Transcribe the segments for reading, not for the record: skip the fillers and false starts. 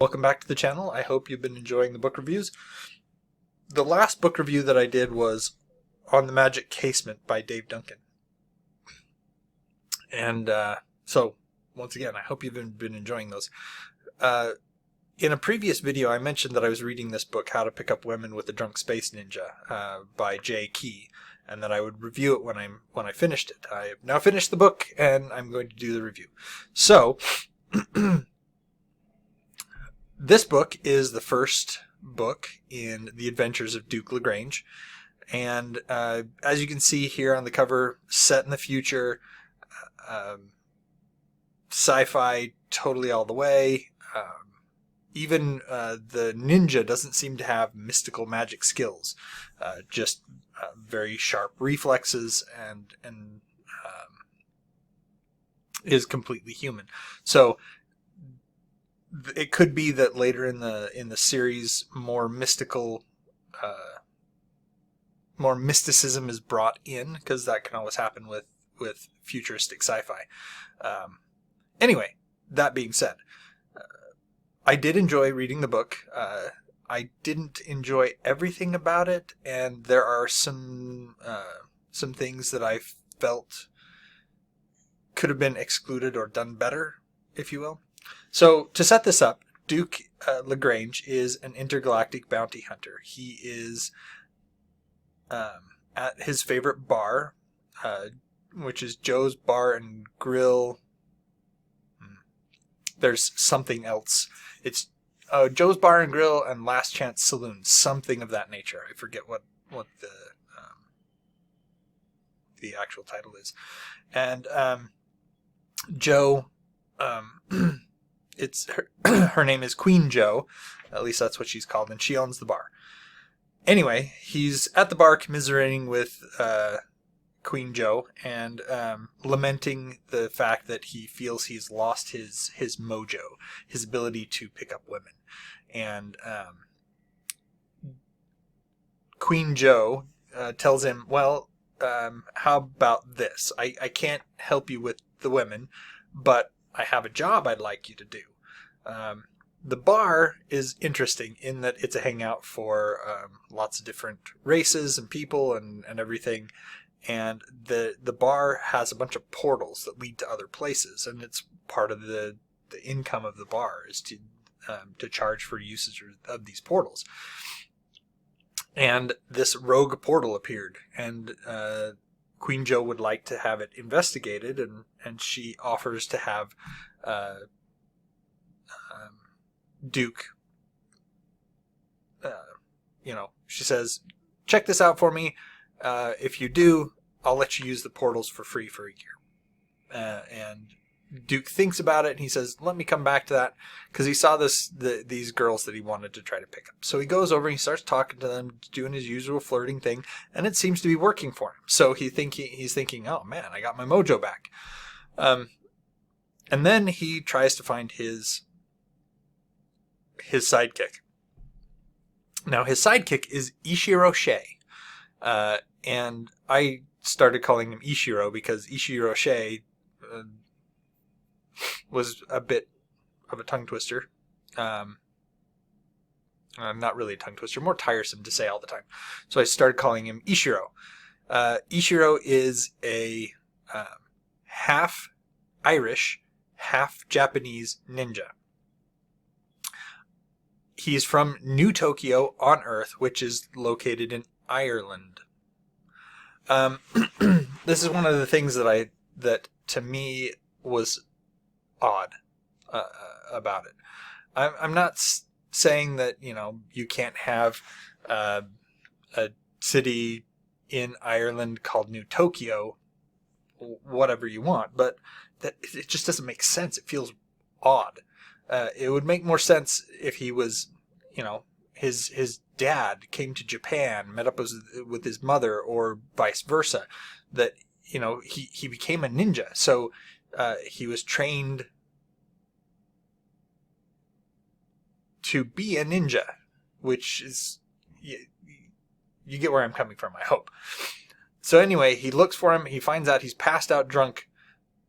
Welcome back to the channel. I hope you've been enjoying the book reviews. The last book review that I did was on The Magic Casement by Dave Duncan. And so, once again, I hope you've been enjoying those. In a previous video, I mentioned that I was reading this book, How to Pick Up Women with a Drunk Space Ninja, by Jay Key, and that I would review it when I finished it. I have now finished the book, and I'm going to do the review. So, this book is the first book in the adventures of Duke LaGrange, and as you can see here on the cover, set in the future, sci-fi totally all the way. Even the ninja doesn't seem to have mystical magic skills, just very sharp reflexes and is completely human. So it could be that later in the series, more mysticism is brought in, because that can always happen with futuristic sci-fi. Anyway, that being said, I did enjoy reading the book. I didn't enjoy everything about it, and there are some things that I felt could have been excluded or done better, if you will. So, to set this up, Duke LaGrange is an intergalactic bounty hunter. He is at his favorite bar, which is Joe's Bar and Grill. There's something else. It's Joe's Bar and Grill and Last Chance Saloon, something of that nature. I forget what the actual title is. And Joe, it's her name is Queen Joe, at least that's what she's called, and she owns the bar. Anyway, he's at the bar commiserating with Queen Joe and lamenting the fact that he feels he's lost his mojo, his ability to pick up women. And Queen Joe tells him, well, how about this? I can't help you with the women, but I have a job I'd like you to do. The bar is interesting in that it's a hangout for lots of different races and people and everything. And the bar has a bunch of portals that lead to other places, and it's part of the income of the bar is to charge for usage of these portals. And this rogue portal appeared, and Queen Joe would like to have it investigated, and she offers to have Duke, she says, check this out for me. If you do, I'll let you use the portals for free for a year. And Duke thinks about it, and he says, let me come back to that, because he saw these girls that he wanted to try to pick up. So he goes over and he starts talking to them, doing his usual flirting thing, and it seems to be working for him. So he's thinking, oh man, I got my mojo back. And then he tries to find his sidekick. Now, his sidekick is Ishiro Shei. And I started calling him Ishiro because Ishiro Shei was a bit of a tongue twister. Not really a tongue twister, more tiresome to say all the time. So I started calling him Ishiro. Ishiro is a half Irish, half Japanese ninja. He's from New Tokyo on Earth, which is located in Ireland. This is one of the things that to me was odd about it. I'm not saying that you can't have a city in Ireland called New Tokyo, whatever you want, but that it just doesn't make sense. It feels odd. It would make more sense if he was, his dad came to Japan, met up with his mother, or vice versa. That he became a ninja, so he was trained to be a ninja, which is you get where I'm coming from, I hope. So anyway, he looks for him. He finds out he's passed out drunk,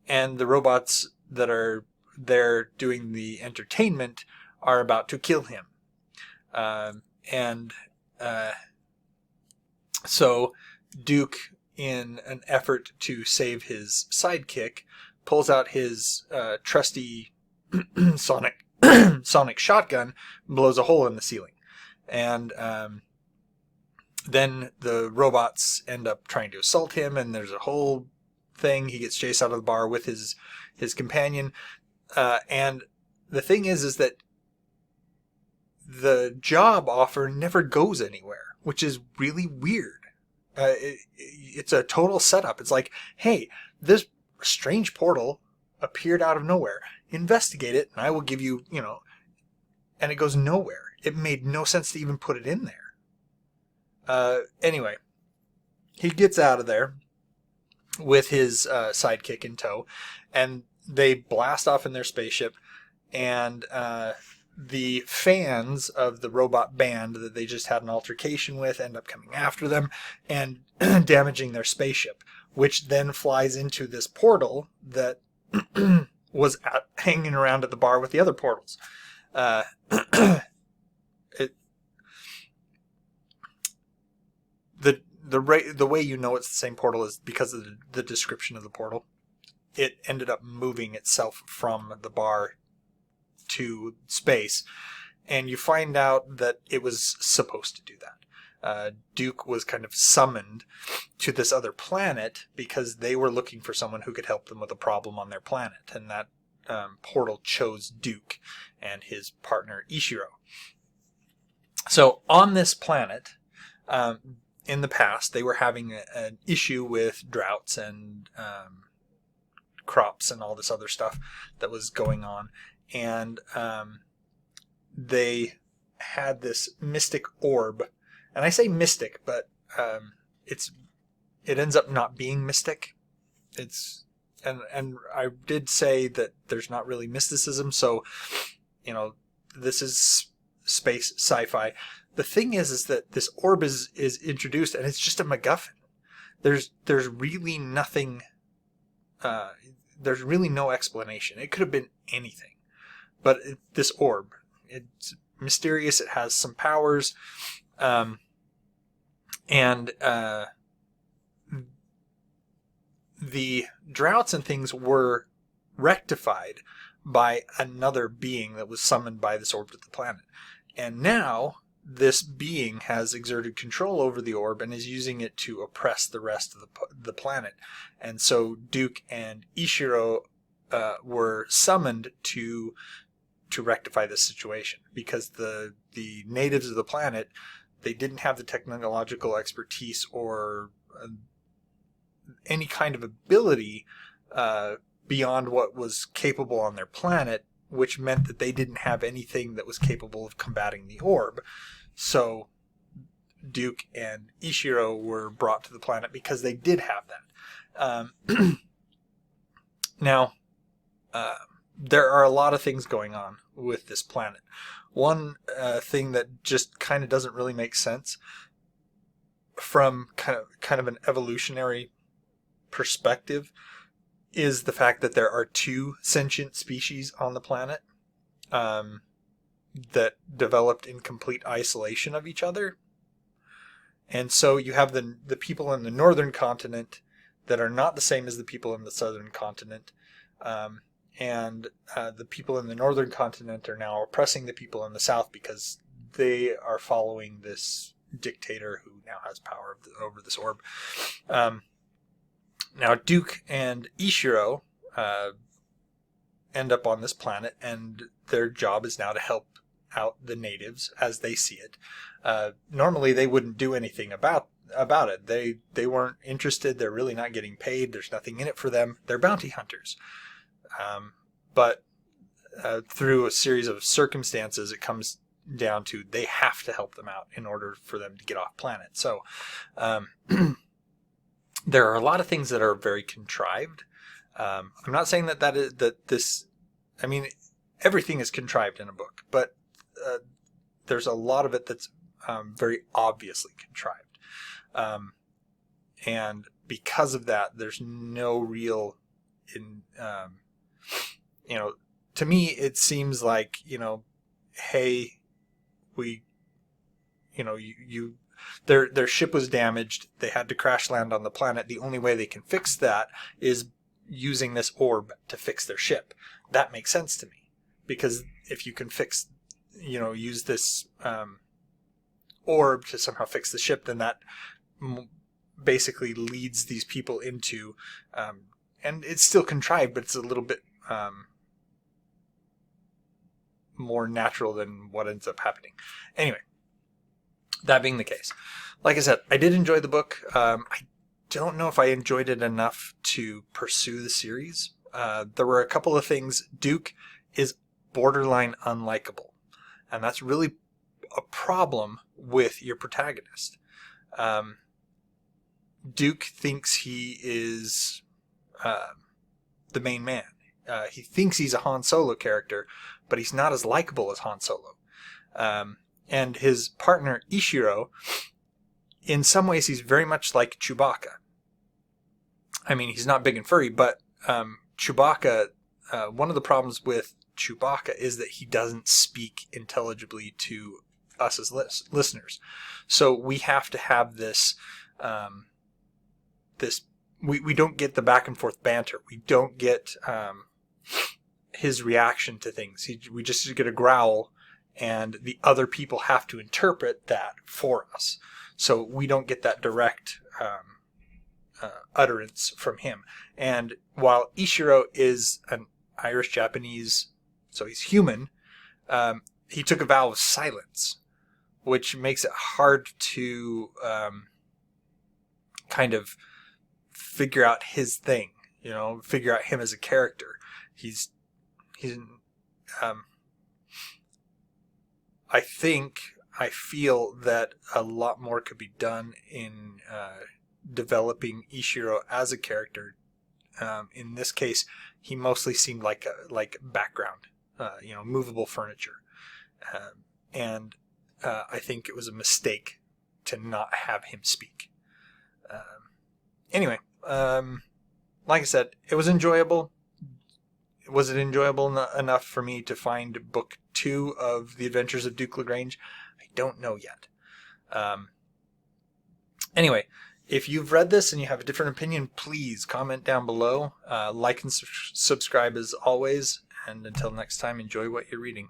and the robots that are there doing the entertainment are about to kill him. And so Duke, in an effort to save his sidekick, pulls out his trusty sonic shotgun, and blows a hole in the ceiling. And then the robots end up trying to assault him, and there's a whole thing. He gets chased out of the bar with his companion. And the thing is that the job offer never goes anywhere, which is really weird. It's a total setup. It's like, hey, this strange portal appeared out of nowhere. Investigate it, and I will give you, and it goes nowhere. It made no sense to even put it in there. Anyway, he gets out of there with his sidekick in tow, and they blast off in their spaceship, and the fans of the robot band that they just had an altercation with end up coming after them and damaging their spaceship, which then flies into this portal that was hanging around at the bar with the other portals. The way you know it's the same portal is because of the description of the portal. It ended up moving itself from the bar to space, and you find out that it was supposed to do that. Duke was kind of summoned to this other planet because they were looking for someone who could help them with a problem on their planet, and that portal chose Duke and his partner Ishiro. So on this planet, in the past, they were having an issue with droughts and crops and all this other stuff that was going on. And they had this mystic orb. And I say mystic, but it ends up not being mystic. And I did say that there's not really mysticism, so this is space sci-fi. The thing is that this orb is introduced, and it's just a MacGuffin. There's really nothing. There's really no explanation. It could have been anything. But this orb, it's mysterious. It has some powers, and the droughts and things were rectified by another being that was summoned by this orb to the planet. And now this being has exerted control over the orb and is using it to oppress the rest of the planet. And so Duke and Ishiro were summoned to rectify this situation, because the natives of the planet, they didn't have the technological expertise or any kind of ability beyond what was capable on their planet, which meant that they didn't have anything that was capable of combating the orb. So Duke and Ishiro were brought to the planet because they did have that. Now, there are a lot of things going on with this planet. One thing that just kind of doesn't really make sense from kind of an evolutionary perspective is the fact that there are two sentient species on the planet that developed in complete isolation of each other. And so you have the people in the northern continent that are not the same as the people in the southern continent. And the people in the northern continent are now oppressing the people in the south because they are following this dictator who now has power over this orb. Now, Duke and Ishiro end up on this planet, and their job is now to help out the natives as they see it. Normally, they wouldn't do anything about it. They weren't interested. They're really not getting paid. There's nothing in it for them. They're bounty hunters. But through a series of circumstances, it comes down to they have to help them out in order for them to get off planet. So there are a lot of things that are very contrived. I'm not saying I mean, everything is contrived in a book, but there's a lot of it that's very obviously contrived. And because of that, there's no real to me, it seems like, hey, we, their ship was damaged. They had to crash land on the planet. The only way they can fix that is using this orb to fix their ship. That makes sense to me, because if you can use this orb to somehow fix the ship, then that basically leads these people into, and it's still contrived, but it's a little bit more natural than what ends up happening. Anyway, that being the case, like I said, I did enjoy the book. I don't know if I enjoyed it enough to pursue the series. There were a couple of things. Duke is borderline unlikable, and that's really a problem with your protagonist. Duke thinks he is the main man. He thinks he's a Han Solo character, but he's not as likable as Han Solo. And his partner, Ishiro, in some ways he's very much like Chewbacca. I mean, he's not big and furry, but Chewbacca, one of the problems with Chewbacca is that he doesn't speak intelligibly to us as listeners. So we have to have this, we don't get the back and forth banter. We don't get his reaction to things. We just get a growl, and the other people have to interpret that for us. So we don't get that direct utterance from him. And while Ishiro is an Irish Japanese, so he's human, he took a vow of silence, which makes it hard to kind of figure out his thing, figure out him as a character. I feel that a lot more could be done in developing Ishiro as a character. In this case, he mostly seemed like background, movable furniture. And I think it was a mistake to not have him speak. Anyway, like I said, it was enjoyable. Was it enjoyable enough for me to find book 2 of The Adventures of Duke LaGrange? I don't know yet. Anyway, if you've read this and you have a different opinion, please comment down below. Like and subscribe as always. And until next time, enjoy what you're reading.